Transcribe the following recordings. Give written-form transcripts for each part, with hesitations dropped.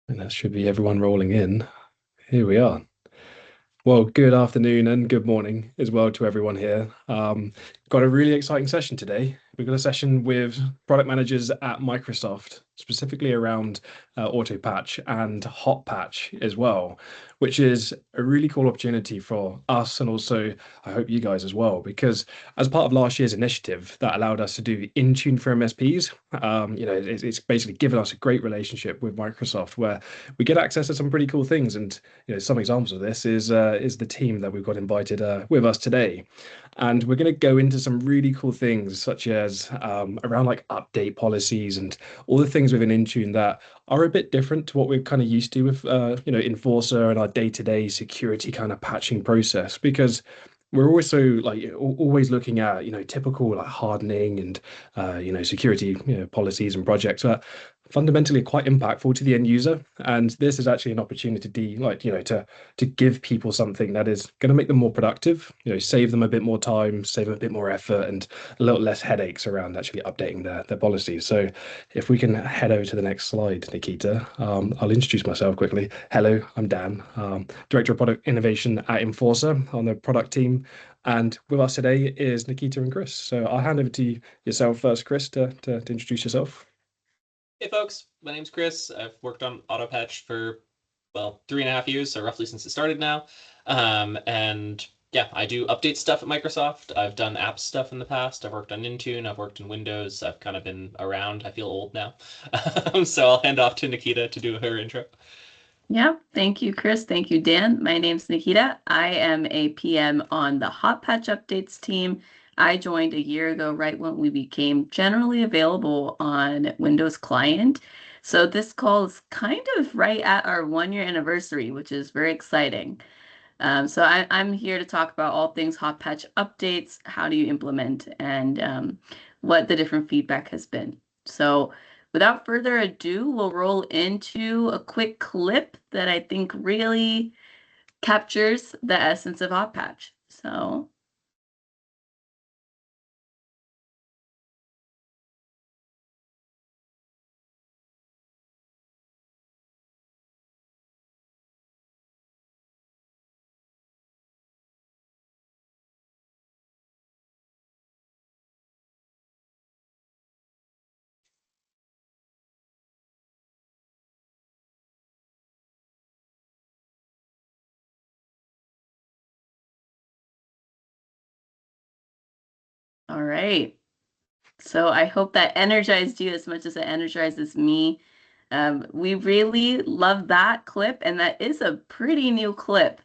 And that should be everyone rolling in. Here we are. Well, good afternoon and good morning as well to everyone here. Got a really exciting session today. We've got a session with product managers at Microsoft, specifically around Autopatch and Hotpatch as well, which is a really cool opportunity for us and also I hope you guys as well, because as part of last year's initiative that allowed us to do Intune for MSPs, it's basically given us a great relationship with Microsoft where we get access to some pretty cool things. And some examples of this is the team that we've got invited with us today, and we're going to go into some really cool things such as around like update policies and all the things within Intune that are a bit different to what we're kind of used to with Enforcer and our day-to-day security kind of patching process, because we're also like always looking at typical like hardening and security policies and projects that fundamentally quite impactful to the end user. And this is actually an opportunity to give people something that is going to make them more productive, save them a bit more time, save them a bit more effort, and a little less headaches around actually updating their policies. So if we can head over to the next slide, Nikita, I'll introduce myself quickly. Hello, I'm Dan, Director of Product Innovation at Enforcer on the product team. And with us today is Nikita and Chris. So I'll hand over to yourself first, Chris, to introduce yourself. Hey folks, my name's Chris. I've worked on Autopatch for, well, 3.5 years, so roughly since it started now. And yeah, I do update stuff at Microsoft. I've done apps stuff in the past. I've worked on Intune. I've worked in Windows. I've kind of been around. I feel old now. So I'll hand off to Nikita to do her intro. Yeah, thank you, Chris. Thank you, Dan. My name's Nikita. I am a PM on the Hotpatch updates team. I joined a year ago, right when we became generally available on Windows Client. So this call is kind of right at our 1 year anniversary, which is very exciting. So I'm here to talk about all things Hotpatch updates, how do you implement, and what the different feedback has been. So without further ado, we'll roll into a quick clip that I think really captures the essence of Hotpatch. So all right. So I hope that energized you as much as it energizes me. We really love that clip, and that is a pretty new clip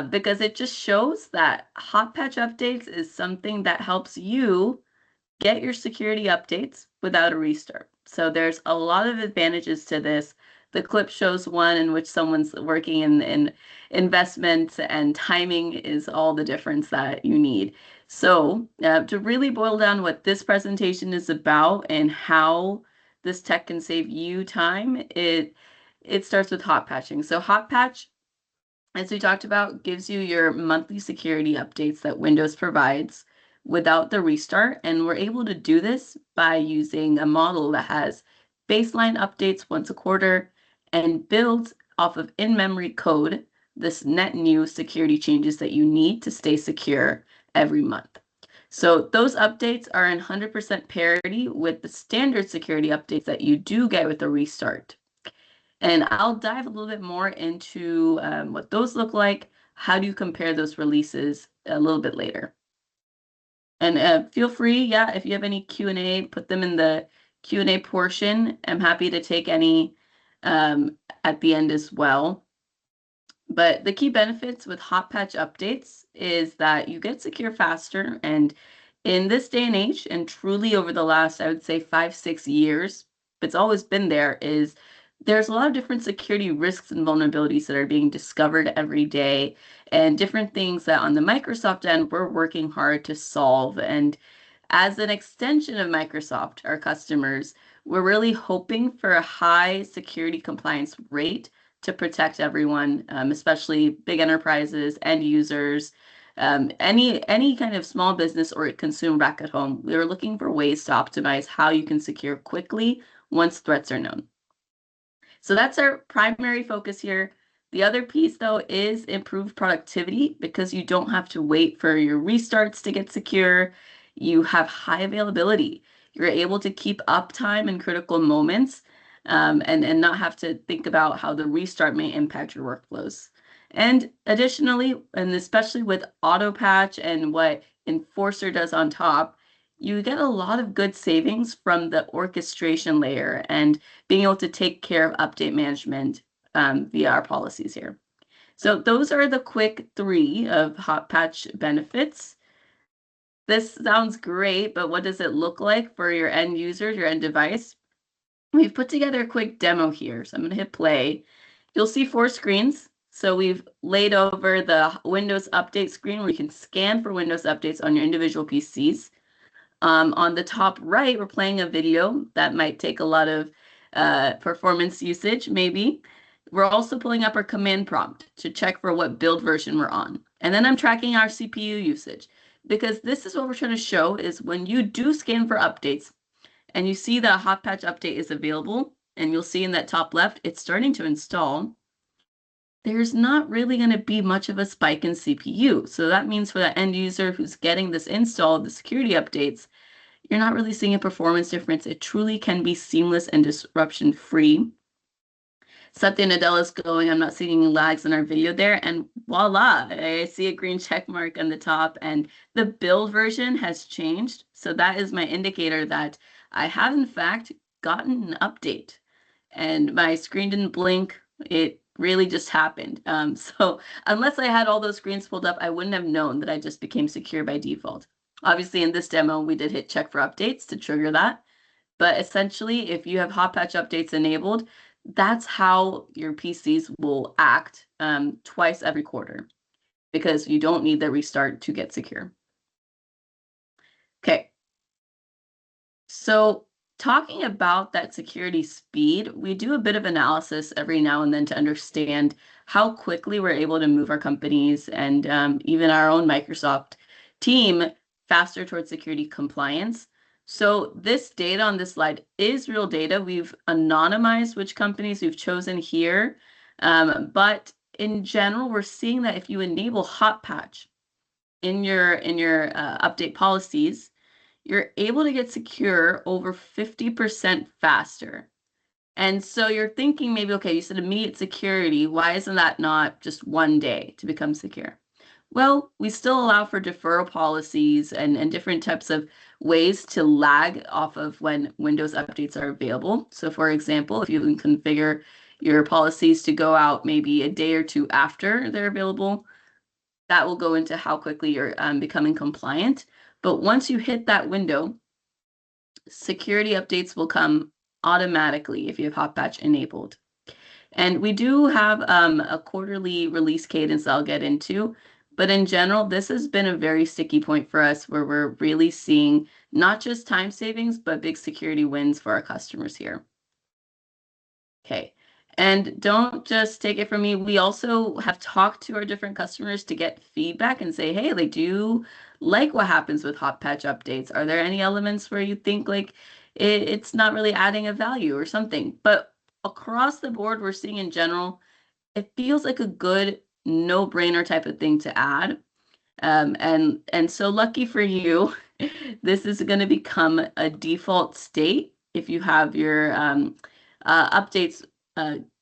because it just shows that Hotpatch updates is something that helps you get your security updates without a restart. So there's a lot of advantages to this. The clip shows one in which someone's working in investments, and timing is all the difference that you need. So to really boil down what this presentation is about and how this tech can save you time, it starts with hot patching. So hot patch, as we talked about, gives you your monthly security updates that Windows provides without the restart. And we're able to do this by using a model that has baseline updates once a quarter and builds off of in-memory code this net new security changes that you need to stay secure every month. So those updates are in 100% parity with the standard security updates that you do get with a restart. And I'll dive a little bit more into what those look like. How do you compare those releases a little bit later? And feel free, yeah, if you have any Q&A, put them in the Q&A portion. I'm happy to take any at the end as well. But the key benefits with hot patch updates is that you get secure faster. And in this day and age, and truly over the last, I would say 5-6 years, it's always been there, is there's a lot of different security risks and vulnerabilities that are being discovered every day, and different things that on the Microsoft end, we're working hard to solve. And as an extension of Microsoft, our customers, we're really hoping for a high security compliance rate to protect everyone, especially big enterprises, end users, any kind of small business or consumer back at home. We're looking for ways to optimize how you can secure quickly once threats are known. So that's our primary focus here. The other piece, though, is improved productivity because you don't have to wait for your restarts to get secure. You have high availability. You're able to keep uptime in critical moments and not have to think about how the restart may impact your workflows. And additionally, and especially with Autopatch and what Enforcer does on top, you get a lot of good savings from the orchestration layer and being able to take care of update management via our policies here. So those are the quick 3 of Hotpatch benefits. This sounds great, but what does it look like for your end users, your end device? We've put together a quick demo here. So I'm going to hit play. You'll see 4 screens. So we've laid over the Windows Update screen where you can scan for Windows updates on your individual PCs. On the top right, we're playing a video that might take a lot of performance usage, maybe. We're also pulling up our command prompt to check for what build version we're on. And then I'm tracking our CPU usage because this is what we're trying to show is when you do scan for updates and you see that Hotpatch update is available, and you'll see in that top left, it's starting to install, there's not really going to be much of a spike in CPU. So that means for that end user who's getting this install, the security updates, you're not really seeing a performance difference. It truly can be seamless and disruption-free. Satya Nadella is going, I'm not seeing any lags in our video there, and voila, I see a green check mark on the top, and the build version has changed. So that is my indicator that I have, in fact, gotten an update, and my screen didn't blink. It really just happened. So unless I had all those screens pulled up, I wouldn't have known that I just became secure by default. Obviously, in this demo, we did hit check for updates to trigger that. But essentially, if you have Hotpatch updates enabled, that's how your PCs will act twice every quarter because you don't need the restart to get secure. Okay. So talking about that security speed, we do a bit of analysis every now and then to understand how quickly we're able to move our companies and even our own Microsoft team faster towards security compliance. So this data on this slide is real data. We've anonymized which companies we've chosen here. But in general, we're seeing that if you enable Hotpatch in your update policies, you're able to get secure over 50% faster. And so you're thinking maybe, okay, you said immediate security. Why isn't that not just 1 day to become secure? Well, we still allow for deferral policies and different types of ways to lag off of when Windows updates are available. So for example, if you can configure your policies to go out maybe a day or 2 after they're available, that will go into how quickly you're becoming compliant. But once you hit that window, security updates will come automatically if you have Hotpatch enabled. And we do have a quarterly release cadence that I'll get into. But in general, this has been a very sticky point for us where we're really seeing not just time savings, but big security wins for our customers here. Okay. And don't just take it from me. We also have talked to our different customers to get feedback and say, hey, like, do you like what happens with Hotpatch updates? Are there any elements where you think like it's not really adding a value or something? But across the board, we're seeing in general, it feels like a good no-brainer type of thing to add. And so lucky for you, this is going to become a default state if you have your updates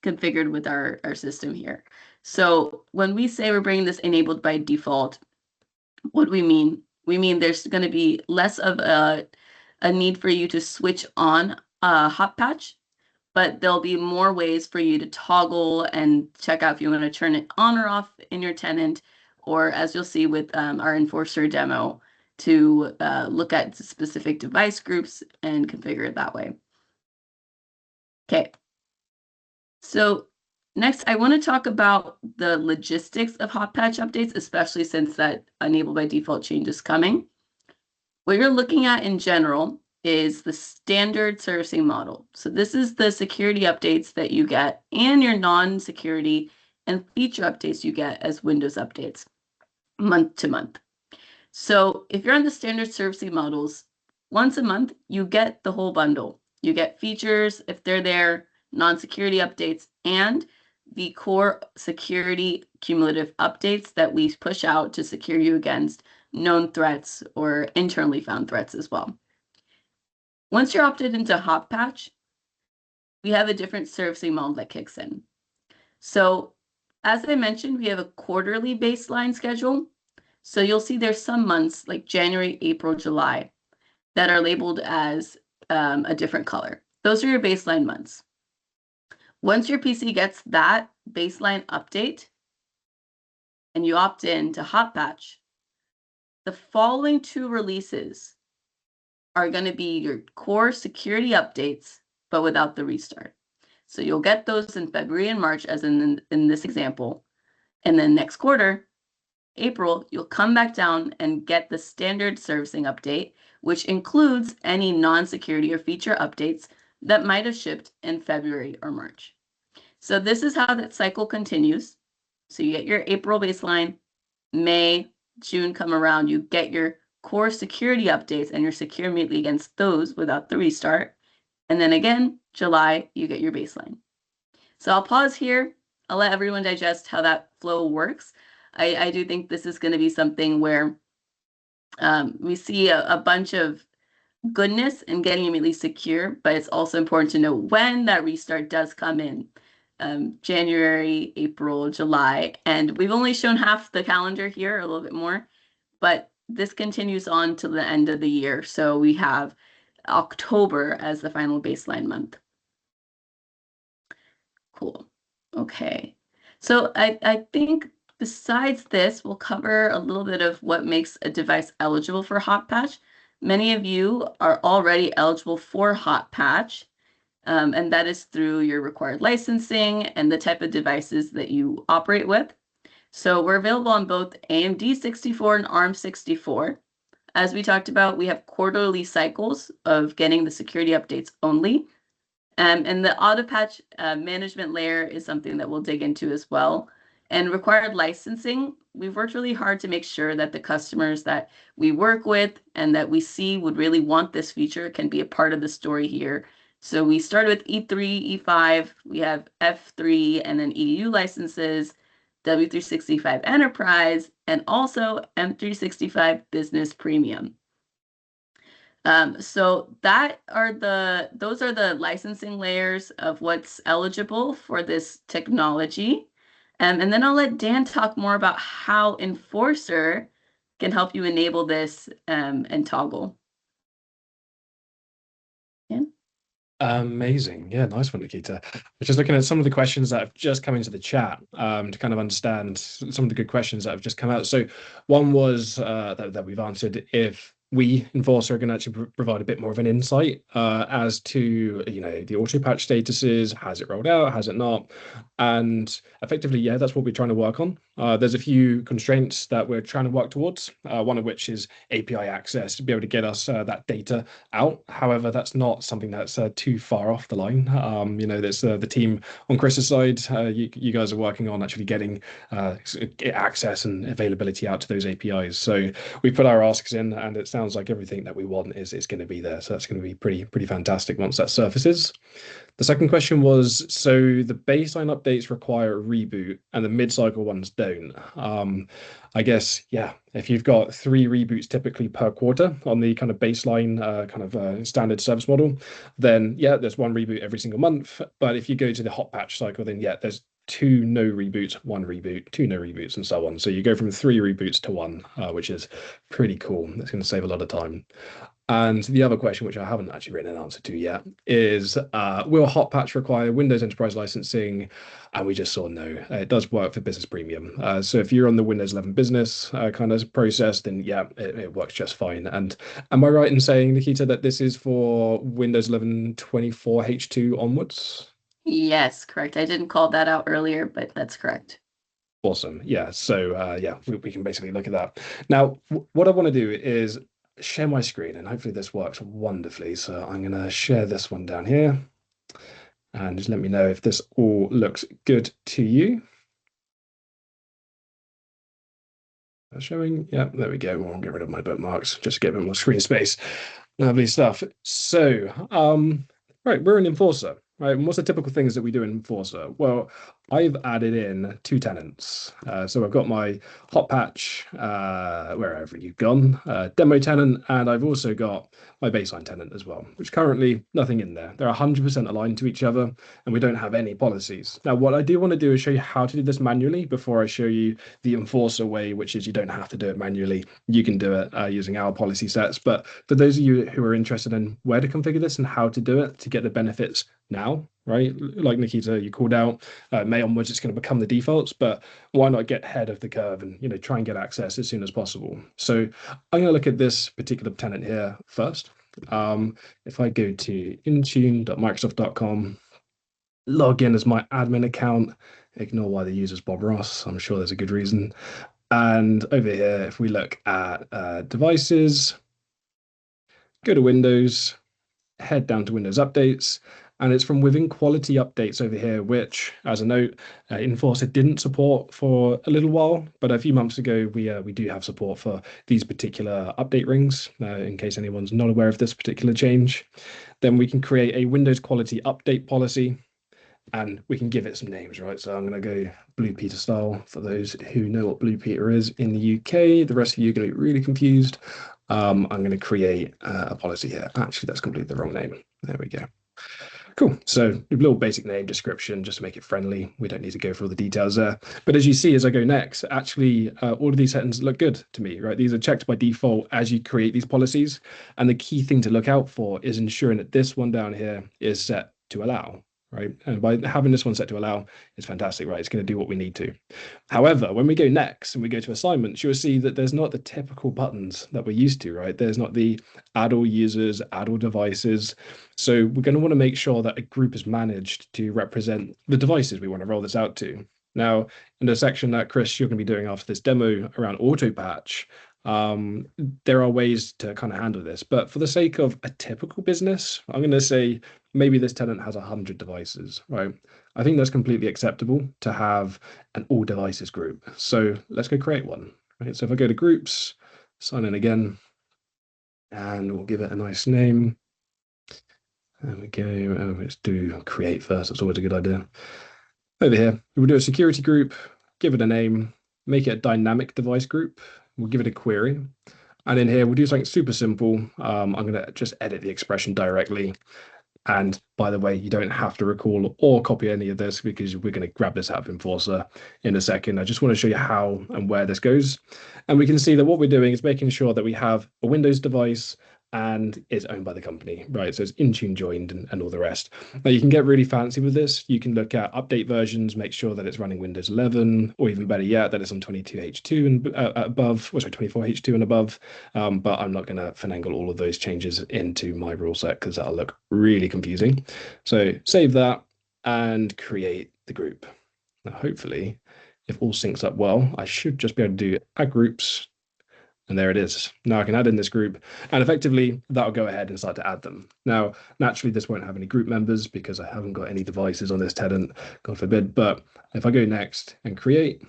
configured with our system here. So when we say we're bringing this enabled by default, what do we mean? We mean there's going to be less of a need for you to switch on Hotpatch, but there'll be more ways for you to toggle and check out if you want to turn it on or off in your tenant, or as you'll see with our Enforcer demo, to look at specific device groups and configure it that way. Okay. So next, I want to talk about the logistics of Hotpatch updates, especially since that enable by default change is coming. What you're looking at in general is the standard servicing model. So this is the security updates that you get and your non-security and feature updates you get as Windows updates month to month. So if you're on the standard servicing models, once a month, you get the whole bundle. You get features if they're there, non-security updates, and the core security cumulative updates that we push out to secure you against known threats or internally found threats as well. Once you're opted into Hotpatch, we have a different servicing model that kicks in. So as I mentioned, we have a quarterly baseline schedule. So you'll see there's some months like January, April, July that are labeled as a different color. Those are your baseline months. Once your PC gets that baseline update and you opt in to Hotpatch, the following 2 releases are going to be your core security updates, but without the restart. So you'll get those in February and March, as in this example. And then next quarter, April, you'll come back down and get the standard servicing update, which includes any non-security or feature updates that might have shipped in February or March. So this is how that cycle continues. So you get your April baseline, May, June come around, you get your core security updates and you're secure immediately against those without the restart. And then again, July, you get your baseline. So I'll pause here. I'll let everyone digest how that flow works. I do think this is going to be something where we see a bunch of goodness in getting immediately secure, but it's also important to know when that restart does come in. January, April, July, and we've only shown half the calendar here, a little bit more, but this continues on to the end of the year. So we have October as the final baseline month. Cool. Okay. So I think besides this, we'll cover a little bit of what makes a device eligible for Hotpatch. Many of you are already eligible for Hotpatch, and that is through your required licensing and the type of devices that you operate with. So we're available on both AMD 64 and ARM 64. As we talked about, we have quarterly cycles of getting the security updates only. And the Autopatch management layer is something that we'll dig into as well. And required licensing, we've worked really hard to make sure that the customers that we work with and that we see would really want this feature can be a part of the story here. So we started with E3, E5, we have F3, and then EDU licenses, W365 Enterprise, and also M365 Business Premium. So those are the licensing layers of what's eligible for this technology. And then I'll let Dan talk more about how Enforcer can help you enable this and toggle. Dan? Amazing. Yeah, nice one, Nikita. I was just looking at some of the questions that have just come into the chat to kind of understand some of the good questions that have just come out. So one was that we've answered, if we, Enforcer, are going to actually provide a bit more of an insight as to, the auto patch statuses. Has it rolled out? Has it not? And effectively, yeah, that's what we're trying to work on. There's a few constraints that we're trying to work towards, one of which is API access to be able to get us that data out. However, that's not something that's too far off the line. There's the team on Chris's side. You guys are working on actually getting access and availability out to those APIs. So we put our asks in, and it sounds like everything that we want is going to be there. So that's going to be pretty fantastic once that surfaces. The second question was, so the baseline updates require a reboot and the mid-cycle ones don't. I guess, yeah, if you've got 3 reboots typically per quarter on the kind of baseline standard service model, then yeah, there's 1 reboot every single month. But if you go to the hot patch cycle, then yeah, there's 2 no reboots, 1 reboot, 2 no reboots, and so on. So you go from 3 reboots to 1, which is pretty cool. That's going to save a lot of time. And the other question, which I haven't actually written an answer to yet, is will Hotpatch require Windows Enterprise licensing? And we just saw no. It does work for Business Premium. So if you're on the Windows 11 Business kind of process, then yeah, it works just fine. And am I right in saying, Nikita, that this is for Windows 11 24 H2 onwards? Yes, correct. I didn't call that out earlier, but that's correct. Awesome. Yeah. So yeah, we can basically look at that. Now, what I want to do is share my screen, and hopefully this works wonderfully. So I'm going to share this one down here, and just let me know if this all looks good to you. Showing, yeah, there we go. We'll get rid of my bookmarks just to get a bit more screen space. Lovely stuff. So, right, we're an Enforcer. right? And what's the typical things that we do in Enforcer? Well, I've added in 2 tenants. So I've got my Hotpatch, wherever you've gone, demo tenant, and I've also got my baseline tenant as well, which currently nothing in there. They're 100% aligned to each other, and we don't have any policies. Now, what I do want to do is show you how to do this manually before I show you the Enforcer way, which is you don't have to do it manually. You can do it using our policy sets. But for those of you who are interested in where to configure this and how to do it to get the benefits now, right? Like Nikita, you called out, May onwards, it's going to become the defaults, but why not get ahead of the curve and try and get access as soon as possible? So I'm going to look at this particular tenant here first. If I go to intune.microsoft.com, log in as my admin account, ignore why the user's Bob Ross. I'm sure there's a good reason. And over here, if we look at devices, go to Windows, head down to Windows Updates, and it's from within quality updates over here, which, as a note, Enforcer didn't support for a little while, but a few months ago, we do have support for these particular update rings, in case anyone's not aware of this particular change. Then we can create a Windows quality update policy, and we can give it some names, right? So I'm going to go Blue Peter style for those who know what Blue Peter is in the UK. The rest of you are going to be really confused. I'm going to create a policy here. Actually, that's completely the wrong name. There we go. Cool. So a little basic name description just to make it friendly. We don't need to go through all the details there. But as you see, as I go next, actually, all of these settings look good to me, right? These are checked by default as you create these policies. And the key thing to look out for is ensuring that this one down here is set to allow, right? And by having this one set to allow, it's fantastic, right? It's going to do what we need to. However, when we go next and we go to assignments, you'll see that there's not the typical buttons that we're used to, right? There's not the add all users, add all devices. So we're going to want to make sure that a group is managed to represent the devices we want to roll this out to. Now, in the section that Chris, you're going to be doing after this demo around Autopatch, there are ways to kind of handle this, but for the sake of a typical business, I'm going to say maybe this tenant has 100 devices, right? I think that's completely acceptable to have an all devices group. So let's go create one, right? So if I go to groups, sign in again, and we'll give it a nice name. There we go. Let's do create first. That's always a good idea. Over here, we'll do a security group, give it a name, make it a dynamic device group. We'll give it a query. And in here, we'll do something super simple. I'm going to just edit the expression directly. And by the way, you don't have to recall or copy any of this because we're going to grab this out of Enforcer in a second. I just want to show you how and where this goes. And we can see that what we're doing is making sure that we have a Windows device and it's owned by the company, right? So it's Intune joined and all the rest. Now you can get really fancy with this. You can look at update versions, make sure that it's running Windows 11, or even better yet, that it's on 22H2 and above, or sorry, 24H2 and above. But I'm not going to finagle all of those changes into my rule set because that'll look really confusing. So save that and create the group. Now, hopefully, if all syncs up well, I should just be able to do add groups. And there it is. Now I can add in this group and effectively that'll go ahead and start to add them. Now, naturally, this won't have any group members because I haven't got any devices on this tenant, God forbid. But if I go next and create,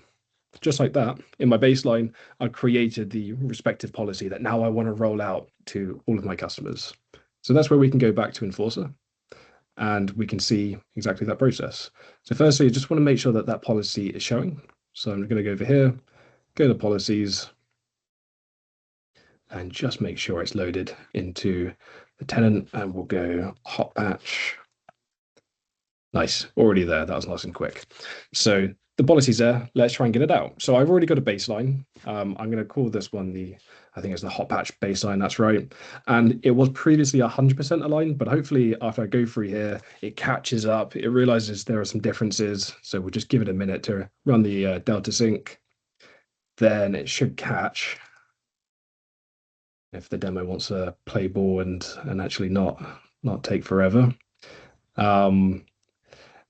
just like that, in my baseline, I've created the respective policy that now I want to roll out to all of my customers. So that's where we can go back to Enforcer and we can see exactly that process. So firstly, I just want to make sure that that policy is showing. So I'm going to go over here, go to policies, and just make sure it's loaded into the tenant, and we'll go Hotpatch. Nice, already there. That was nice and quick. So the policy's there. Let's try and get it out. So I've already got a baseline. I'm going to call this one I think it's the Hotpatch baseline. That's right. And it was previously 100% aligned, but hopefully after I go through here, it catches up. It realizes there are some differences. So we'll just give it a minute to run the Delta sync. Then it should catch. If the demo wants to play ball and actually not take forever, that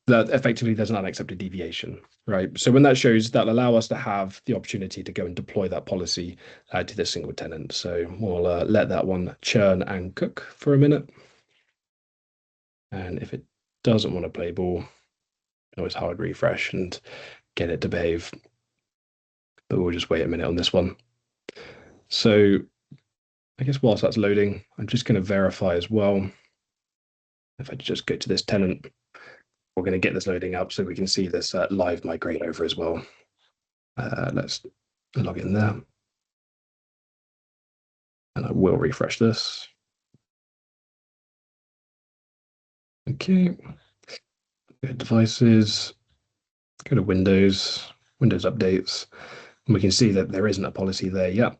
effectively there's an unaccepted deviation, right? So when that shows, that'll allow us to have the opportunity to go and deploy that policy to this single tenant. So we'll let that one churn and cook for a minute. And if it doesn't want to play ball, always hard refresh and get it to behave. But we'll just wait a minute on this one. So I guess whilst that's loading, I'm just going to verify as well. If I just go to this tenant, We're going to get this loading up so we can see this live migrate over as well. Let's log in there. And I will refresh this. Okay. Go to devices, go to Windows updates, and we can see that there isn't a policy there yet.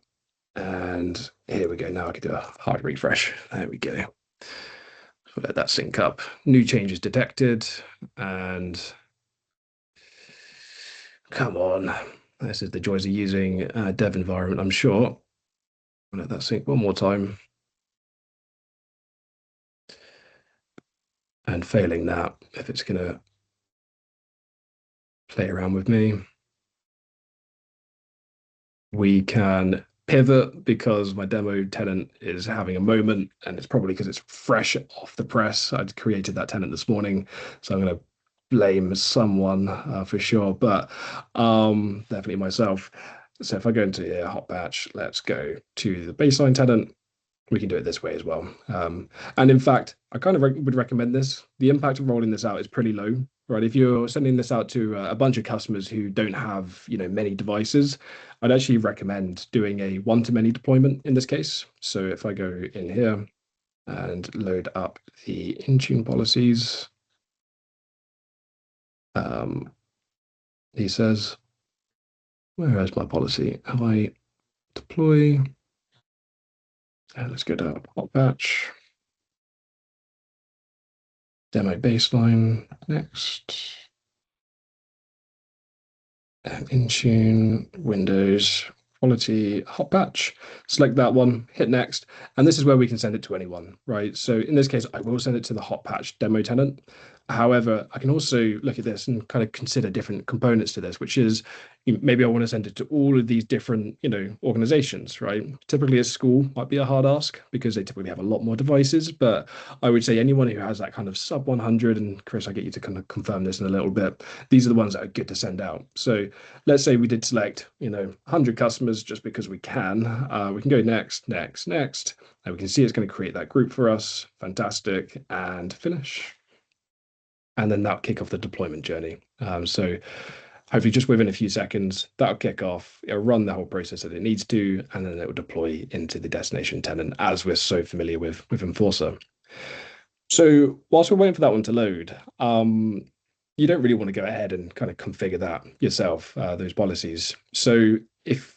And here we go. Now I can do a hard refresh. There we go. So let that sync up. New changes detected. And come on. This is the joys of using a dev environment, I'm sure. Let that sync one more time. And failing that, if it's going to play around with me, we can pivot because my demo tenant is having a moment, and it's probably because it's fresh off the press. I'd created that tenant this morning, so I'm going to blame someone for sure, but definitely myself. So if I go into here, Hotpatch, let's go to the baseline tenant. We can do it this way as well. And in fact, I kind of would recommend this. The impact of rolling this out is pretty low, right? If you're sending this out to a bunch of customers who don't have, many devices, I'd actually recommend doing a one-to-many deployment in this case. So if I go in here and load up the Intune policies, he says, where is my policy? Have I deploy? Let's go to Hotpatch. Demo baseline next. And Intune, Windows, quality, Hotpatch. Select that one, hit next. And this is where we can send it to anyone, right? So in this case, I will send it to the Hotpatch demo tenant. However, I can also look at this and kind of consider different components to this, which is maybe I want to send it to all of these different, organizations, right? Typically a school might be a hard ask because they typically have a lot more devices, but I would say anyone who has that kind of sub 100, and Chris, I'll get you to kind of confirm this in a little bit, these are the ones that are good to send out. So let's say we did select, 100 customers just because we can. We can go next, next, next, and we can see it's going to create that group for us. Fantastic, and finish. And then that'll kick off the deployment journey. So hopefully just within a few seconds, that'll kick off, it'll run the whole process that it needs to, and then it will deploy into the destination tenant, as we're so familiar with Enforcer. So whilst we're waiting for that one to load, you don't really want to go ahead and kind of configure that yourself, those policies. So if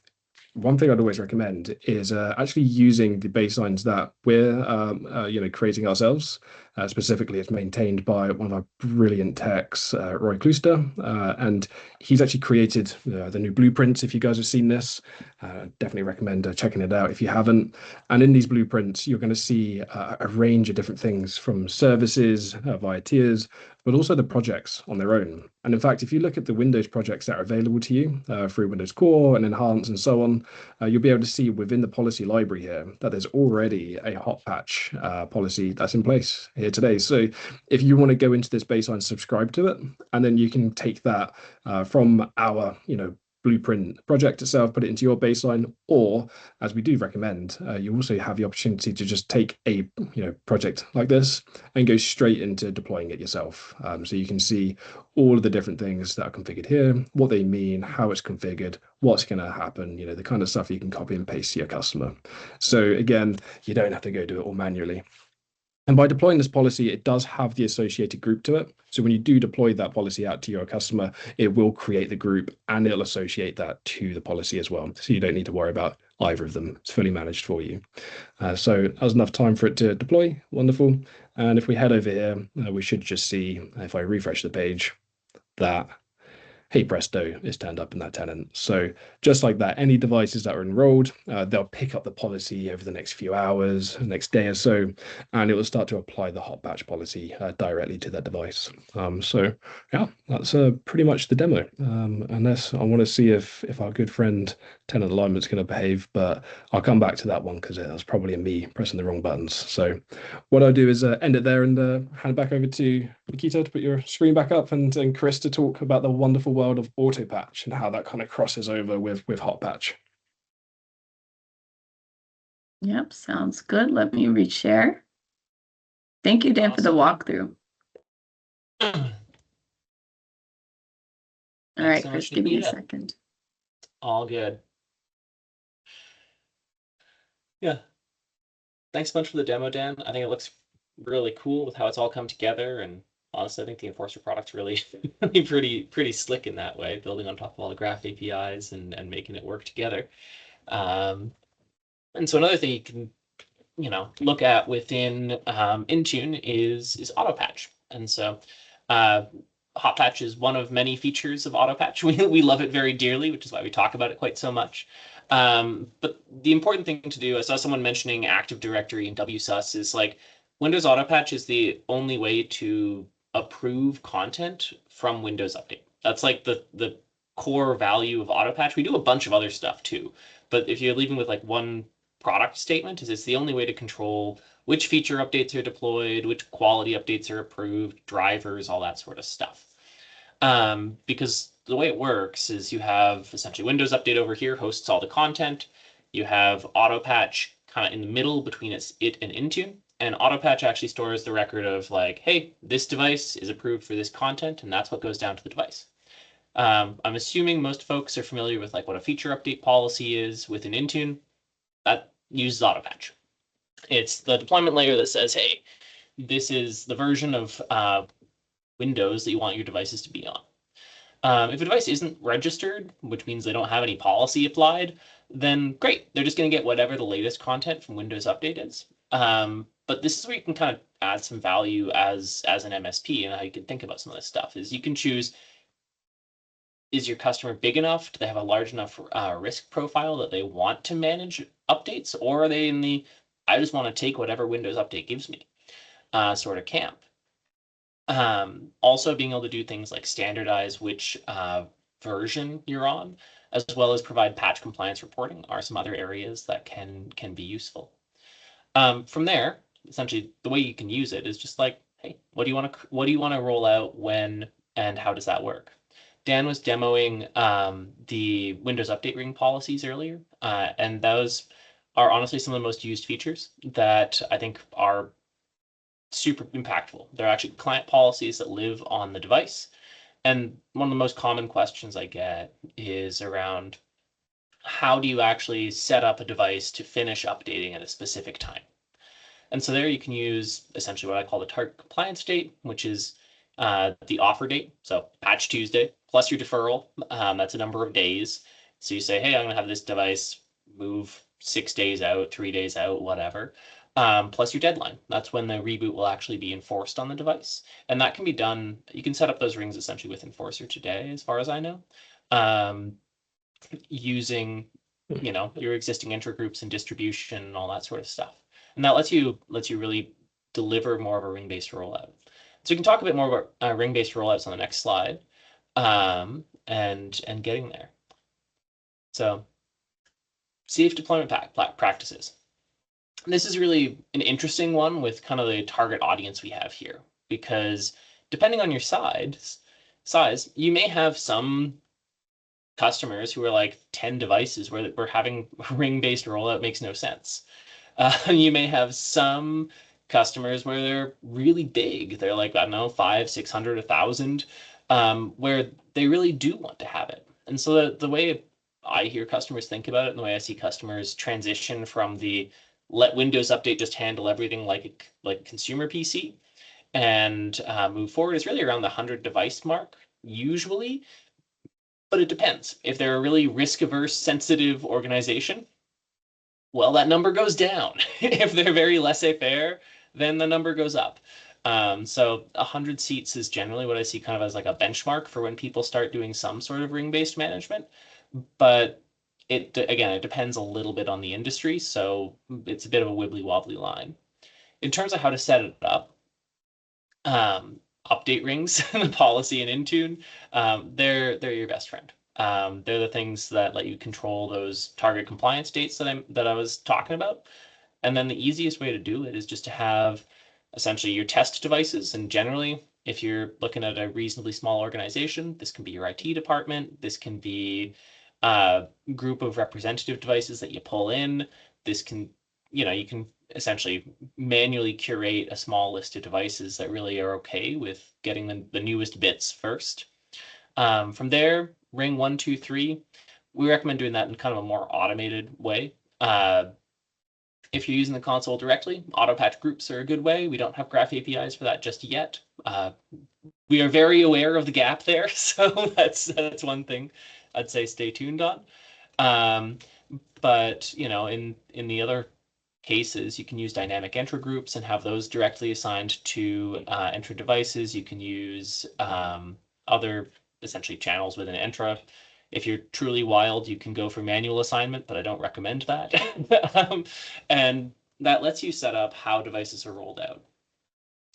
one thing I'd always recommend is actually using the baselines that we're creating ourselves. Specifically, it's maintained by one of our brilliant techs, Roy Klooster, and he's actually created the new blueprints. If you guys have seen this, definitely recommend checking it out if you haven't. And in these blueprints, you're going to see a range of different things from services via tiers, but also the projects on their own. And in fact, if you look at the Windows projects that are available to you through Windows Core and Enhance and so on, you'll be able to see within the policy library here that there's already a Hotpatch policy that's in place here today. So if you want to go into this baseline, subscribe to it, and then you can take that from our, blueprint project itself, put it into your baseline, or as we do recommend, you also have the opportunity to just take a project like this and go straight into deploying it yourself. So you can see all of the different things that are configured here, what they mean, how it's configured, what's going to happen, the kind of stuff you can copy and paste to your customer. So again, you don't have to go do it all manually. And by deploying this policy, it does have the associated group to it. So when you do deploy that policy out to your customer, it will create the group and it'll associate that to the policy as well. So you don't need to worry about either of them. It's fully managed for you. So that was enough time for it to deploy. Wonderful. And if we head over here, we should just see, if I refresh the page, that hey presto, is turned up in that tenant. So just like that, any devices that are enrolled, they'll pick up the policy over the next few hours, next day or so, and it will start to apply the Hotpatch policy directly to that device. So yeah, that's pretty much the demo. Unless I want to see if our good friend tenant alignment is going to behave, but I'll come back to that one because it was probably me pressing the wrong buttons. So what I'll do is end it there and hand it back over to Nikita to put your screen back up, and Chris to talk about the wonderful world of Autopatch and how that kind of crosses over with Hotpatch. Yep, sounds good. Let me reshare. Thank you, Dan, for the walkthrough. All right, Chris, give me a second. All good. Yeah. Thanks a bunch for the demo, Dan. I think it looks really cool with how it's all come together. And honestly, I think the Enforcer product's really pretty slick in that way, building on top of all the graph APIs and making it work together. And so another thing you can look at within Intune is Autopatch. And so Hotpatch is one of many features of Autopatch. We love it very dearly, which is why we talk about it quite so much. But the important thing to do, I saw someone mentioning Active Directory and WSUS, is like Windows Autopatch is the only way to approve content from Windows Update. That's like the core value of Autopatch. We do a bunch of other stuff too, but if you're leaving with like one product statement, is it's the only way to control which feature updates are deployed, which quality updates are approved, drivers, all that sort of stuff. Because the way it works is you have essentially Windows Update over here hosts all the content. You have Autopatch kind of in the middle between it and Intune. And Autopatch actually stores the record of like, hey, this device is approved for this content, and that's what goes down to the device. I'm assuming most folks are familiar with like what a feature update policy is within Intune. That uses Autopatch. It's the deployment layer that says, hey, this is the version of Windows that you want your devices to be on. If a device isn't registered, which means they don't have any policy applied, then great. They're just going to get whatever the latest content from Windows Update is. But this is where you can kind of add some value as an MSP, and how you can think about some of this stuff is you can choose, is your customer big enough? Do they have a large enough risk profile that they want to manage updates? Or are they in the, I just want to take whatever Windows Update gives me sort of camp? Also being able to do things like standardize which version you're on, as well as provide patch compliance reporting are some other areas that can be useful. From there, essentially the way you can use it is just like, hey, what do you want to roll out, when, and how does that work? Dan was demoing the Windows Update ring policies earlier, and those are honestly some of the most used features that I think are super impactful. They're actually client policies that live on the device. And one of the most common questions I get is around how do you actually set up a device to finish updating at a specific time? And so there you can use essentially what I call the target compliance date, which is the offer date. So patch Tuesday plus your deferral. That's a number of days. So you say, hey, I'm going to have this device move 6 days out, 3 days out, whatever. Plus your deadline. That's when the reboot will actually be enforced on the device. And that can be done. You can set up those rings essentially with Enforcer today, as far as I know, using your existing intergroups and distribution and all that sort of stuff. And that lets you really deliver more of a ring-based rollout. So we can talk a bit more about ring-based rollouts on the next slide, and getting there. So safe deployment practices. This is really an interesting one with kind of the target audience we have here, because depending on your size, you may have some customers who are like 10 devices where having ring-based rollout makes no sense. You may have some customers where they're really big. They're like, I don't know, 500, 600, 1,000, where they really do want to have it. And so the way I hear customers think about it, and the way I see customers transition from the let Windows Update just handle everything like a consumer PC and move forward is really around the 100 device mark, usually. But it depends. If they're a really risk-averse, sensitive organization, well, that number goes down. If they're very laissez-faire, then the number goes up. So 100 seats is generally what I see kind of as like a benchmark for when people start doing some sort of ring-based management. But it depends a little bit on the industry, so it's a bit of a wibbly-wobbly line. In terms of how to set it up, update rings, the policy in Intune, they're your best friend. They're the things that let you control those target compliance dates that I was talking about. And then the easiest way to do it is just to have essentially your test devices. And generally, if you're looking at a reasonably small organization, this can be your IT department. This can be a group of representative devices that you pull in. This can, you can essentially manually curate a small list of devices that really are okay with getting the newest bits first. From there, ring 1, 2, 3. We recommend doing that in kind of a more automated way. If you're using the console directly, Autopatch groups are a good way. We don't have graph APIs for that just yet. We are very aware of the gap there, so that's one thing I'd say stay tuned on. But in the other cases, you can use dynamic Entra groups and have those directly assigned to Entra devices. You can use other essentially channels within Entra. If you're truly wild, you can go for manual assignment, but I don't recommend that. And that lets you set up how devices are rolled out.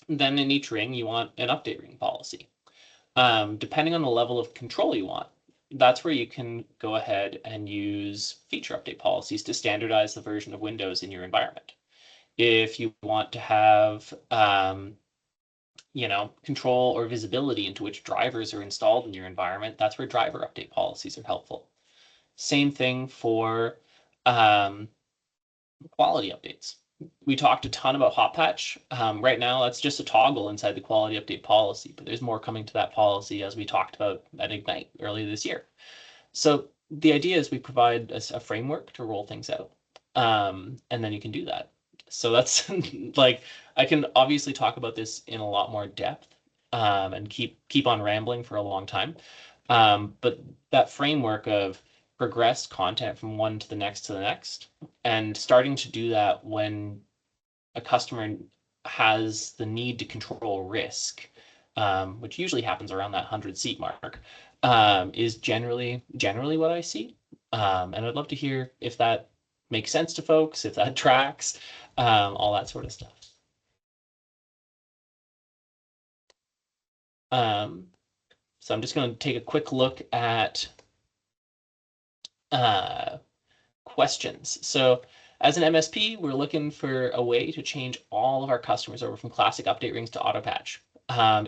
Then in each ring, you want an update ring policy. Depending on the level of control you want, that's where you can go ahead and use feature update policies to standardize the version of Windows in your environment. If you want to have control or visibility into which drivers are installed in your environment, that's where driver update policies are helpful. Same thing for quality updates. We talked a ton about Hotpatch. Right now, that's just a toggle inside the quality update policy, but there's more coming to that policy as we talked about at Ignite earlier this year. So the idea is we provide a framework to roll things out, and then you can do that. So that's like, I can obviously talk about this in a lot more depth and keep on rambling for a long time. But that framework of progressed content from one to the next, and starting to do that when a customer has the need to control risk, which usually happens around that 100-seat mark, is generally what I see. And I'd love to hear if that makes sense to folks, if that tracks, all that sort of stuff. So I'm just going to take a quick look at questions. So as an MSP, we're looking for a way to change all of our customers over from classic update rings to Autopatch.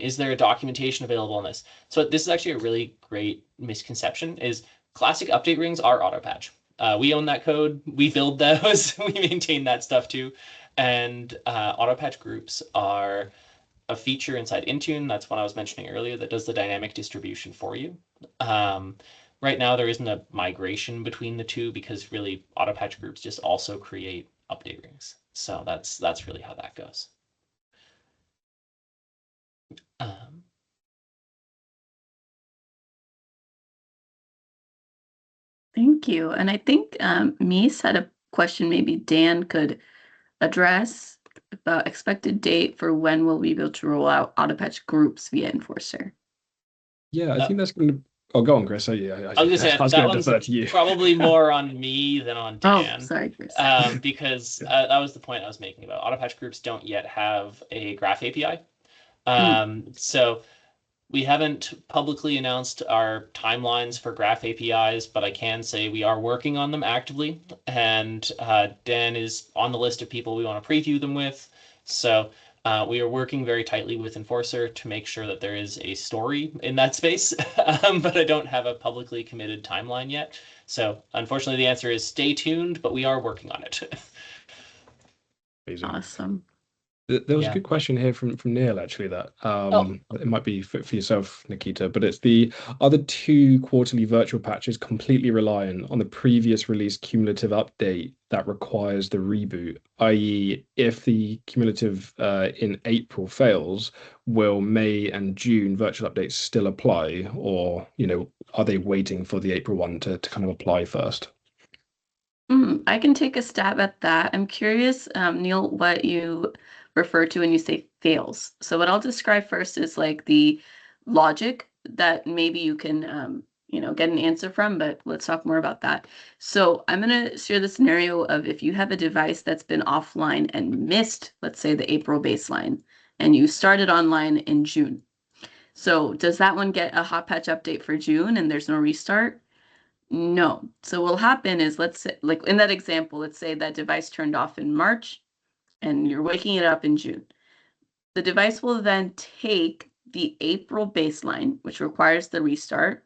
Is there a documentation available on this? So this is actually a really great misconception, is classic update rings are Autopatch. We own that code. We build those. We maintain that stuff too. And Autopatch groups are a feature inside Intune. That's what I was mentioning earlier that does the dynamic distribution for you. Right now, there isn't a migration between the two because really Autopatch groups just also create update rings. So that's really how that goes. Thank you. And I think Mies had a question maybe Dan could address about expected date for when will we be able to roll out Autopatch groups via Enforcer. Yeah, I think that's going to. Oh, go on, Chris. Yeah, I was going to say I was that going to defer to you. Probably more on me than on Dan. Oh, sorry, Chris. Because that was the point I was making about Autopatch groups don't yet have a graph API. So we haven't publicly announced our timelines for graph APIs, but I can say we are working on them actively. And Dan is on the list of people we want to preview them with. So we are working very tightly with Enforcer to make sure that there is a story in that space, but I don't have a publicly committed timeline yet. So unfortunately, the answer is stay tuned, but we are working on it. Amazing. Awesome. There was a good question here from Neil, actually, that it might be for yourself, Nikita, but it's are the two quarterly virtual patches completely reliant on the previous release cumulative update that requires the reboot, i.e. if the cumulative in April fails, will May and June virtual updates still apply, or are they waiting for the April one to kind of apply first? I can take a stab at that. I'm curious, Neil, what you refer to when you say fails. So what I'll describe first is like the logic that maybe you can get an answer from, but let's talk more about that. So I'm going to share the scenario of if you have a device that's been offline and missed, let's say the April baseline, and you started online in June. So does that one get a Hotpatch update for June and there's no restart? No. So what will happen is, let's say, like in that example, let's say that device turned off in March and you're waking it up in June. The device will then take the April baseline, which requires the restart,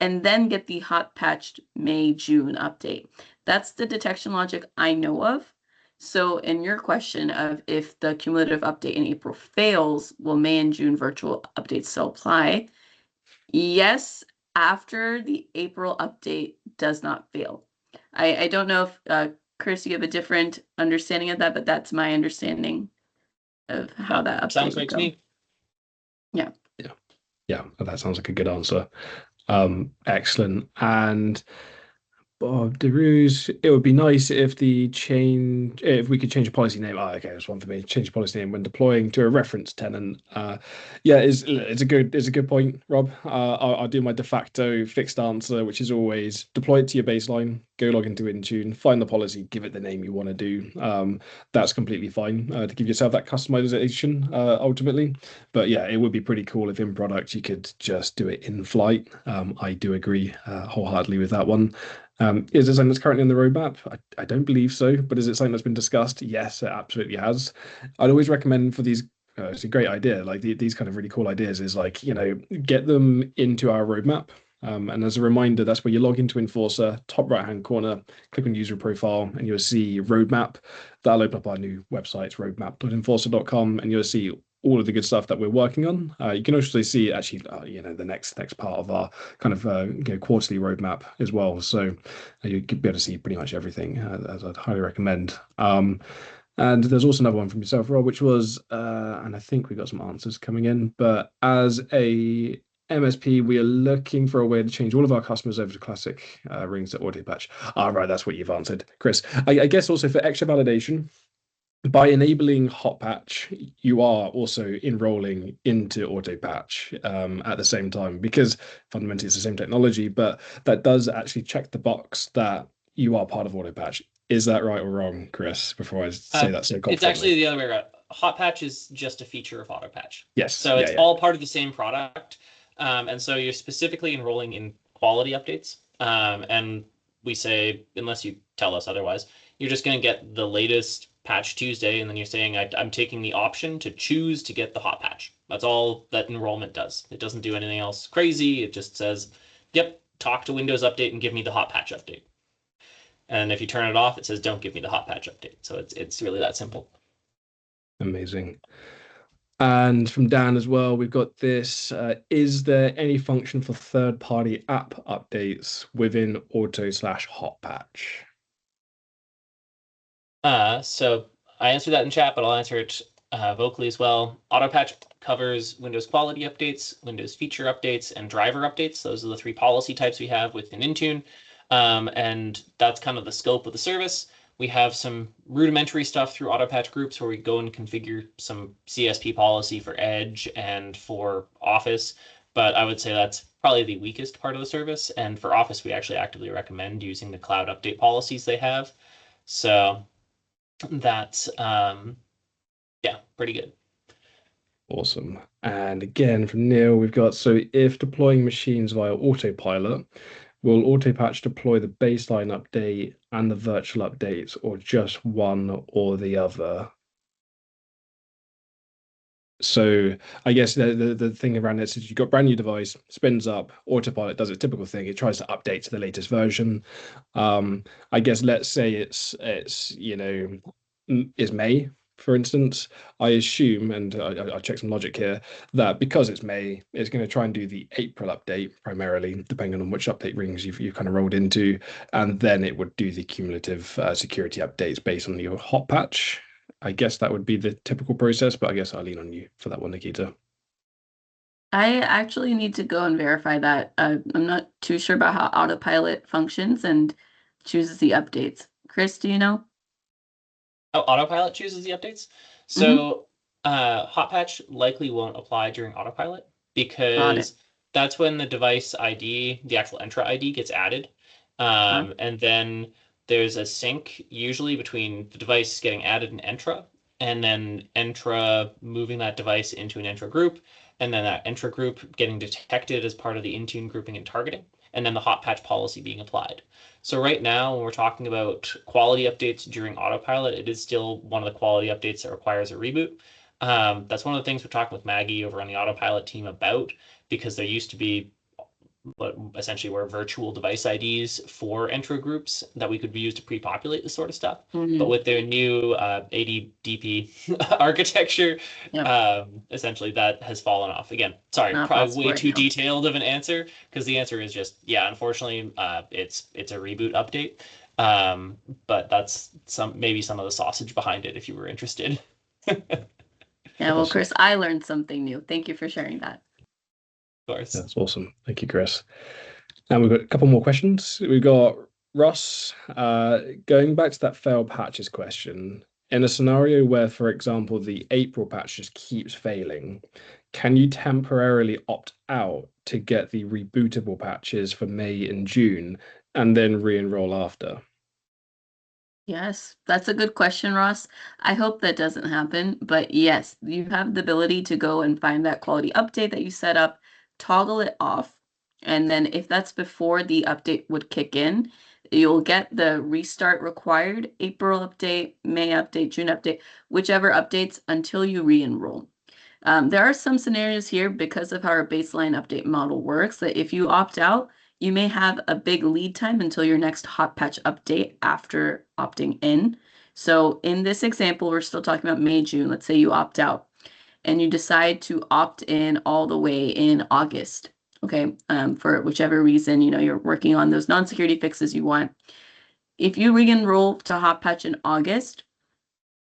and then get the hot patched May, June update. That's the detection logic I know of. So in your question of if the cumulative update in April fails, will May and June virtual updates still apply? Yes, after the April update does not fail. I don't know if Chris, you have a different understanding of that, but that's my understanding of how that update Sounds would right to go. me. Yeah. That sounds like a good answer. Excellent. And Bob DeRuse, it would be nice if if we could change a policy name. Oh, okay, that's one for me. Change a policy name when deploying to a reference tenant. Yeah, it's a good point, Rob. I'll do my de facto fixed answer, which is always deploy it to your baseline, go log into Intune, find the policy, give it the name you want to do. That's completely fine to give yourself that customization ultimately. But yeah, it would be pretty cool if in product you could just do it in flight. I do agree wholeheartedly with that one. Is it something that's currently on the roadmap? I don't believe so, but is it something that's been discussed? Yes, it absolutely has. I'd always recommend for these, it's a great idea, like these kind of really cool ideas is like, get them into our roadmap. And as a reminder, that's where you log into Enforcer, top right-hand corner, click on user profile, and you'll see roadmap. That'll open up our new website, roadmap.enforcer.com, and you'll see all of the good stuff that we're working on. You can also see actually, the next part of our kind of quarterly roadmap as well. So you could be able to see pretty much everything, as I'd highly recommend. And there's also another one from yourself, Rob, which was, and I think we got some answers coming in, but as a MSP, we are looking for a way to change all of our customers over to classic rings at Autopatch. Right, that's what you've answered, Chris. I guess also for extra validation, by enabling Hotpatch, you are also enrolling into Autopatch at the same time, because fundamentally it's the same technology, but that does actually check the box that you are part of Autopatch. Is that right or wrong, Chris, before I say that so confidently? It's actually the other way around. Hotpatch is just a feature of Autopatch. Yes. So it's all part of the same product. And so you're specifically enrolling in quality updates. And we say, unless you tell us otherwise, you're just going to get the latest patch Tuesday, and then you're saying, I'm taking the option to choose to get the hot patch. That's all that enrollment does. It doesn't do anything else crazy. It just says, yep, talk to Windows Update and give me the hot patch update. And if you turn it off, it says, don't give me the hot patch update. So it's really that simple. Amazing. And from Dan as well, we've got this. Is there any function for third-party app updates within Auto/Hotpatch? So I answered that in chat, but I'll answer it vocally as well. Autopatch covers Windows quality updates, Windows feature updates, and driver updates. Those are the three policy types we have within Intune. And that's kind of the scope of the service. We have some rudimentary stuff through Autopatch groups where we go and configure some CSP policy for Edge and for Office. But I would say that's probably the weakest part of the service. And for Office, we actually actively recommend using the cloud update policies they have. So that's pretty good. Awesome. And again from Neil, we've got, so if deploying machines via Autopilot, will Autopatch deploy the baseline update and the virtual updates, or just one or the other? So I guess the thing around this is you've got brand new device, spins up, Autopilot does its typical thing. It tries to update to the latest version. I guess let's say it's is May, for instance. I assume, and I check some logic here, that because it's May, it's going to try and do the April update primarily, depending on which update rings you've kind of rolled into, and then it would do the cumulative security updates based on your hot patch. I guess that would be the typical process, but I guess I'll lean on you for that one, Nikita. I actually need to go and verify that. I'm not too sure about how Autopilot functions and chooses the updates. Chris, do you know? Oh, Autopilot chooses the updates. So Hotpatch likely won't apply during Autopilot because that's when the device ID, the actual Entra ID, gets added. And then there's a sync usually between the device getting added in Entra and then Entra moving that device into an Entra group, and then that Entra group getting detected as part of the Intune grouping and targeting, and then the Hotpatch policy being applied. So right now, when we're talking about quality updates during Autopilot, it is still one of the quality updates that requires a reboot. That's one of the things we're talking with Maggie over on the Autopilot team about, because there used to be but essentially were virtual device IDs for intro groups that we could use to pre-populate this sort of stuff. But with their new ADDP architecture, essentially that has fallen off. Again, sorry, probably way too detailed of an answer, because the answer is just, yeah, unfortunately, it's a reboot update. But that's maybe some of the sausage behind it if you were interested. Yeah, well, Chris, I learned something new. Thank you for sharing that. Of course. That's awesome. Thank you, Chris. And we've got a couple more questions. We've got Ross, going back to that failed patches question. In a scenario where, for example, the April patch just keeps failing, can you temporarily opt out to get the rebootable patches for May and June and then re-enroll after? Yes, that's a good question, Ross. I hope that doesn't happen, but yes, you have the ability to go and find that quality update that you set up, toggle it off, and then if that's before the update would kick in, you'll get the restart required April update, May update, June update, whichever updates until you re-enroll. There are some scenarios here because of how our baseline update model works that if you opt out, you may have a big lead time until your next Hotpatch update after opting in. So in this example, we're still talking about May, June. Let's say you opt out and you decide to opt in all the way in August. Okay, for whichever reason, you're working on those non-security fixes you want. If you re-enroll to Hotpatch in August,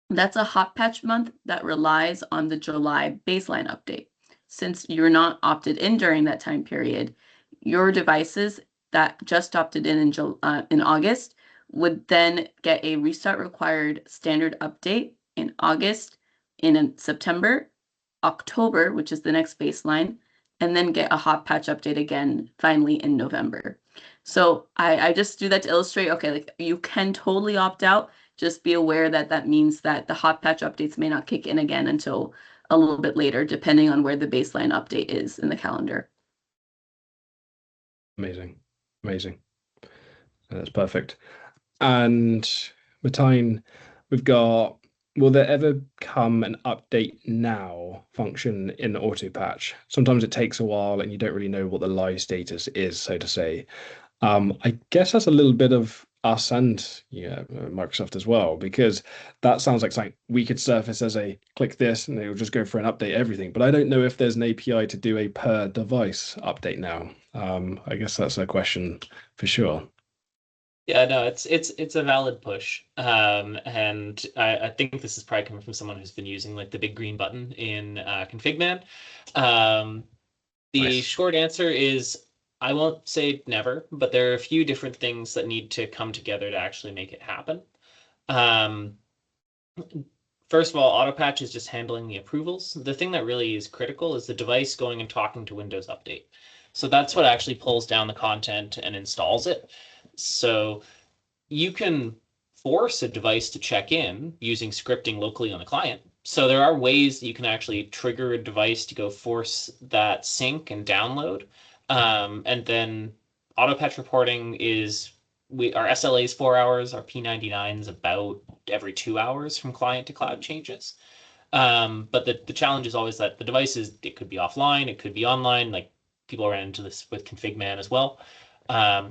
that's a Hotpatch month that relies on the July baseline update. Since you're not opted in during that time period, your devices that just opted in August would then get a restart required standard update in August, in September, October, which is the next baseline, and then get a Hotpatch update again finally in November. So I just do that to illustrate, okay, like you can totally opt out. Just be aware that that means that the Hotpatch updates may not kick in again until a little bit later, depending on where the baseline update is in the calendar. Amazing. Amazing. That's perfect. And Martine, we've got, will there ever come an update now function in Autopatch? Sometimes it takes a while and you don't really know what the live status is, so to say. I guess that's a little bit of us and Microsoft as well, because that sounds like something we could surface as a click this and it'll just go for an update everything. But I don't know if there's an API to do a per device update now. I guess that's a question for sure. Yeah, no, it's a valid push, and I think this is probably coming from someone who's been using like the big green button in ConfigMan. The short answer is I won't say never, but there are a few different things that need to come together to actually make it happen. First of all, Autopatch is just handling the approvals. The thing that really is critical is the device going and talking to Windows Update. So that's what actually pulls down the content and installs it. So you can force a device to check in using scripting locally on the client. So there are ways that you can actually trigger a device to go force that sync and download. And then Autopatch reporting is, our SLA is 4 hours, our P99 is about every 2 hours from client to cloud changes. But the challenge is always that the devices, it could be offline, it could be online, like people ran into this with ConfigMan as well.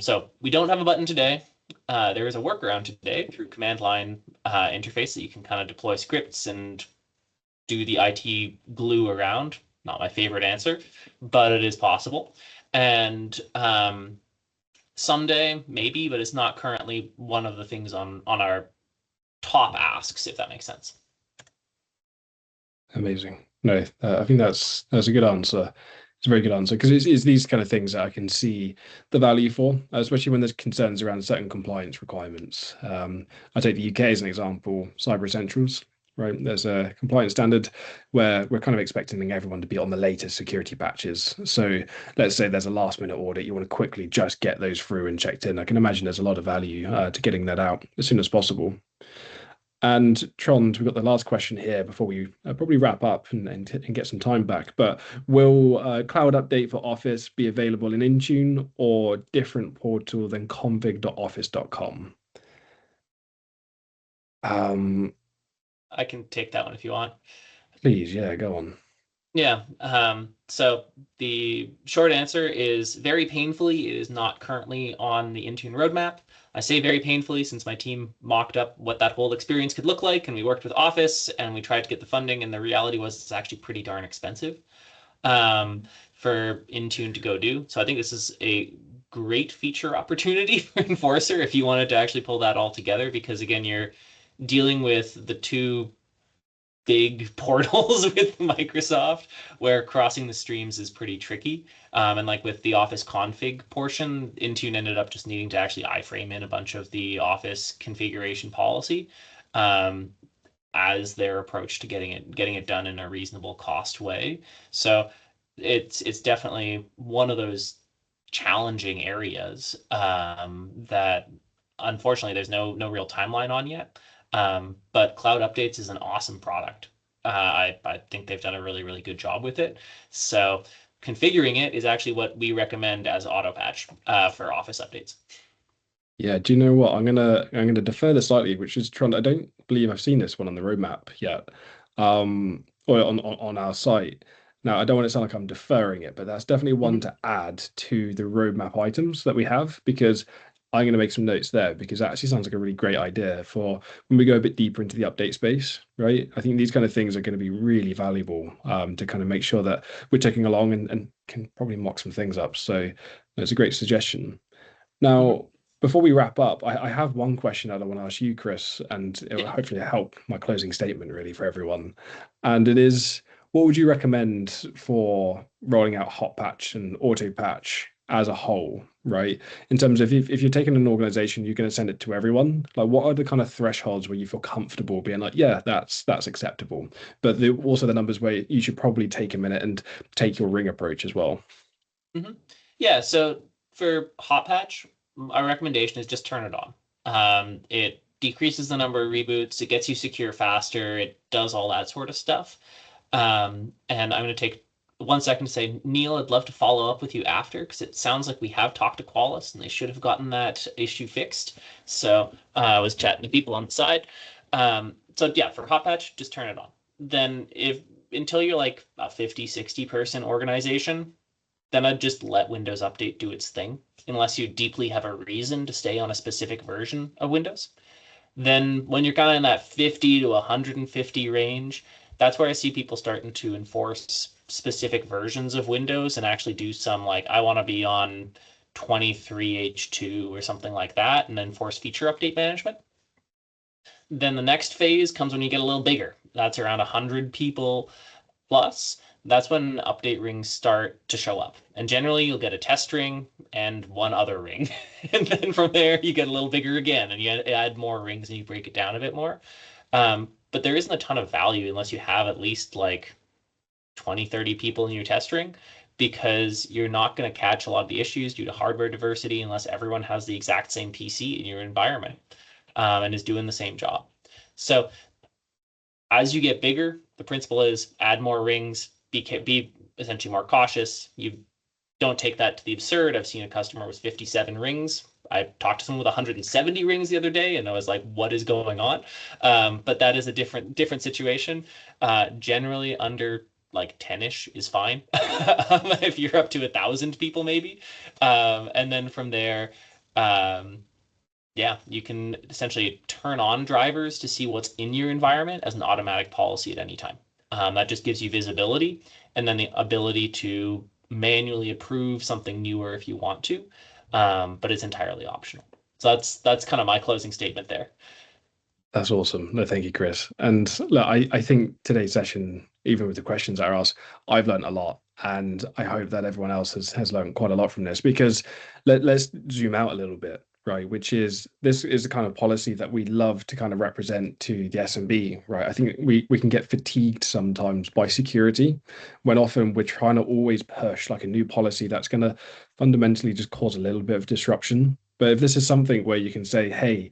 So we don't have a button today. There is a workaround today through command line interface that you can kind of deploy scripts and do the IT glue around. Not my favorite answer, but it is possible. And someday, maybe, but it's not currently one of the things on our top asks, if that makes sense. Amazing. No, I think that's a good answer. It's a very good answer, because it's these kind of things that I can see the value for, especially when there's concerns around certain compliance requirements. I take the UK as an example, Cyber Essentials, right? There's a compliance standard where we're kind of expecting everyone to be on the latest security patches. So let's say there's a last minute audit, you want to quickly just get those through and checked in. I can imagine there's a lot of value to getting that out as soon as possible. And Trond, we've got the last question here before we probably wrap up and get some time back. But will Cloud Update for Office be available in Intune or different portal than config.office.com? I can take that one if you want. Please, yeah, go on. Yeah. So the short answer is very painfully, it is not currently on the Intune roadmap. I say very painfully since my team mocked up what that whole experience could look like, and we worked with Office and we tried to get the funding, and the reality was it's actually pretty darn expensive for Intune to go do. So I think this is a great feature opportunity for Enforcer if you wanted to actually pull that all together, because again, you're dealing with the two big portals with Microsoft where crossing the streams is pretty tricky. And like with the Office config portion, Intune ended up just needing to actually iframe in a bunch of the Office configuration policy um, as their approach to getting it done in a reasonable cost way. So it's definitely one of those challenging areas that unfortunately there's no real timeline on yet. But Cloud Updates is an awesome product. I think they've done a really good job with it. So configuring it is actually what we recommend as Autopatch for Office updates. Yeah, do you know what? I'm gonna defer this slightly, which is trying. I don't believe I've seen this one on the roadmap yet, or on our site. Now, I don't want to sound like I'm deferring it, but that's definitely one Mhm. to add to the roadmap items that we have because I'm going to make some notes there because that actually sounds like a really great idea for when we go a bit deeper into the update space, right? I think these kind of things are going to be really valuable to kind of make sure that we're taking along and can probably mock some things up. So that's a great suggestion. Mhm. Now, before we wrap up, I have one question that I want to ask you, Chris, and it will Yeah. hopefully help my closing statement really for everyone. And it is, what would you recommend for rolling out Hotpatch and Autopatch as a whole, right? In terms of if you're taking an organization, you're going to send it to everyone. Like, what are the kind of thresholds where you feel comfortable being like, yeah, that's acceptable, but also the numbers where you should probably take a minute and take your ring approach as well. Mhm. Yeah, so for Hotpatch, our recommendation is just turn it on. It decreases the number of reboots, it gets you secure faster, it does all that sort of stuff. And I'm going to take 1 second to say, Neil, I'd love to follow up with you after because it sounds like we have talked to Qualys and they should have gotten that issue fixed. So I was chatting to people on the side. So yeah, for Hotpatch, just turn it on. Then if until you're like a 50, 60 person organization, then I'd just let Windows Update do its thing, unless you deeply have a reason to stay on a specific version of Windows. Then when you're kind of in that 50 to 150 range, that's where I see people starting to enforce specific versions of Windows and actually do some like I want to be on 23H2 or something like that and enforce feature update management. Then the next phase comes when you get a little bigger. That's around 100 people plus. That's when update rings start to show up. And generally, you'll get a test ring and one other ring. And then from there, you get a little bigger again and you add more rings and you break it down a bit more. But there isn't a ton of value unless you have at least like 20, 30 people in your test ring because you're not going to catch a lot of the issues due to hardware diversity unless everyone has the exact same PC in your environment and is doing the same job. So as you get bigger, the principle is add more rings, be essentially more cautious. You don't take that to the absurd. I've seen a customer with 57 rings. I talked to someone with 170 rings the other day, and I was like, "What is going on?" But that is a different situation. Generally, under like 10-ish is fine. If you're up to 1,000 people, maybe, and then from there, um, yeah, you can essentially turn on drivers to see what's in your environment as an automatic policy at any time. That just gives you visibility and then the ability to manually approve something newer if you want to, but it's entirely optional. So that's kind of my closing statement there. That's awesome. No, thank you, Chris. And look, I think today's session, even with the questions that are asked, I've learned a lot. And I hope that everyone else has learned quite a lot from this because let's zoom out a little bit, right? Which is this is the kind of policy that we love to kind of represent to the SMB, right? I think we can get fatigued sometimes by security when often we're trying to always push like a new policy that's going to fundamentally just cause a little bit of disruption. But if this is something where you can say, hey,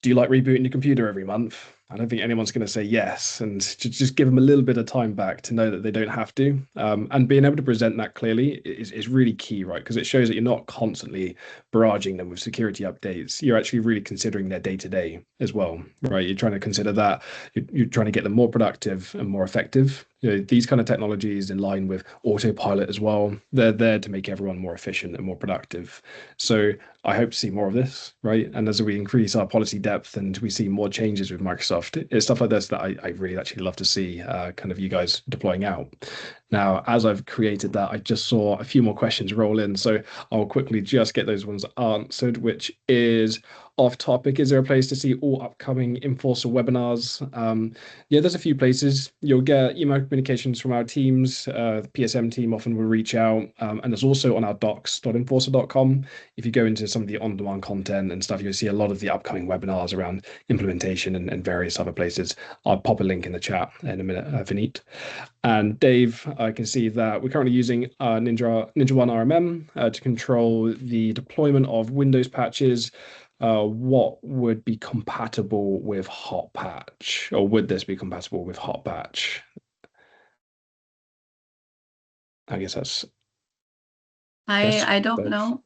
do you like rebooting your computer every month? I don't think anyone's going to say yes, and just give them a little bit of time back to know that they don't have to. And being able to present that clearly is really key, right? Because it shows that you're not constantly barraging them with security updates. You're actually really considering their day to day as well, right? You're trying to consider that you're trying to get them more productive and more effective these kind of technologies in line with autopilot as well, they're there to make everyone more efficient and more productive. So I hope to see more of this, right? And as we increase our policy depth and we see more changes with Microsoft, it's stuff like this that I really actually love to see kind of you guys deploying out. Now, as I've created that, I just saw a few more questions roll in. So I'll quickly just get those ones answered, which is off topic. Is there a place to see all upcoming Enforcer webinars? Yeah, there's a few places. You'll get email communications from our teams. The PSM team often will reach out. And there's also on our docs.enforcer.com. If you go into some of the on-demand content and stuff, you'll see a lot of the upcoming webinars around implementation and various other places. I'll pop a link in the chat in a minute, Vineet. And Dave, I can see that we're currently using Ninja One RMM to control the deployment of Windows patches. What would be compatible with Hotpatch, or would this be compatible with Hotpatch? I guess that's. I don't know.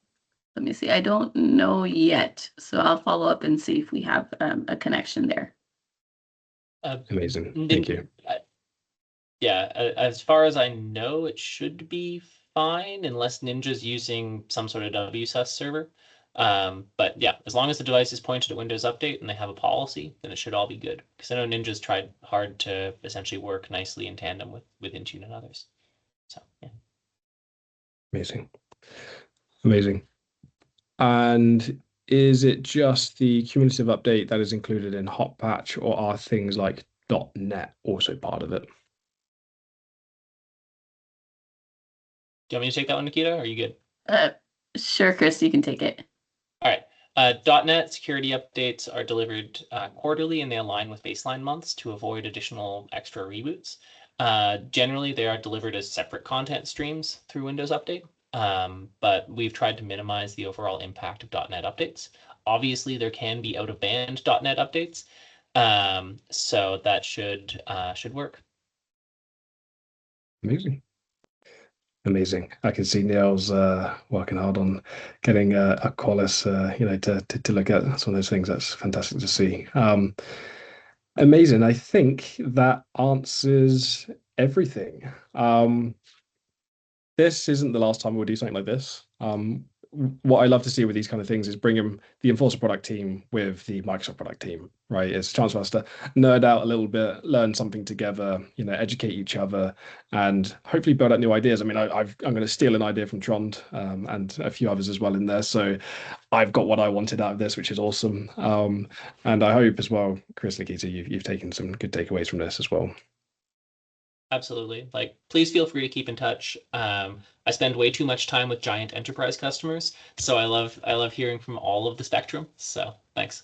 Let me see. I don't know yet, so I'll follow up and see if we have a connection there. Amazing. Thank you. Yeah, as far as I know, it should be fine unless Ninja's using some sort of WSUS server. But yeah, as long as the device is pointed at Windows Update and they have a policy, then it should all be good. Because I know Ninja's tried hard to essentially work nicely in tandem with Intune and others. So yeah. Amazing. Amazing. And is it just the cumulative update that is included in Hotpatch, or are things like .NET also part of it? Do you want me to take that one, Nikita? Or are you good? Sure, Chris, you can take it. All right. .NET security updates are delivered quarterly, and they align with baseline months to avoid additional extra reboots. Generally, they are delivered as separate content streams through Windows Update, but we've tried to minimize the overall impact of .NET updates. Obviously, there can be out-of-band .NET updates, so that should work. Amazing. Amazing. I can see Neil's working hard on getting a Qualys, to look at some of those things. That's fantastic to see. Amazing. I think that answers everything. This isn't the last time we'll do something like this. What I love to see with these kind of things is bringing the Enforcer product team with the Microsoft product team, right? It's a chance for us to nerd out a little bit, learn something together, educate each other, and hopefully build out new ideas. I mean, I'm going to steal an idea from Trond and a few others as well in there. So I've got what I wanted out of this, which is awesome. And I hope as well, Chris, Nikita, you've taken some good takeaways from this as well. Absolutely. Please feel free to keep in touch. I spend way too much time with giant enterprise customers, so I love hearing from all of the spectrum. So thanks.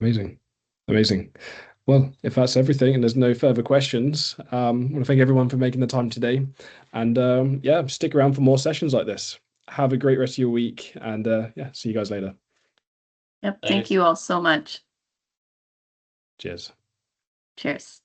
Amazing. Amazing. Well, if that's everything and there's no further questions, I want to thank everyone for making the time today. And yeah, stick around for more sessions like this. Have a great rest of your week, and yeah, see you guys later. Yep. Thank you all so much. Cheers. Cheers.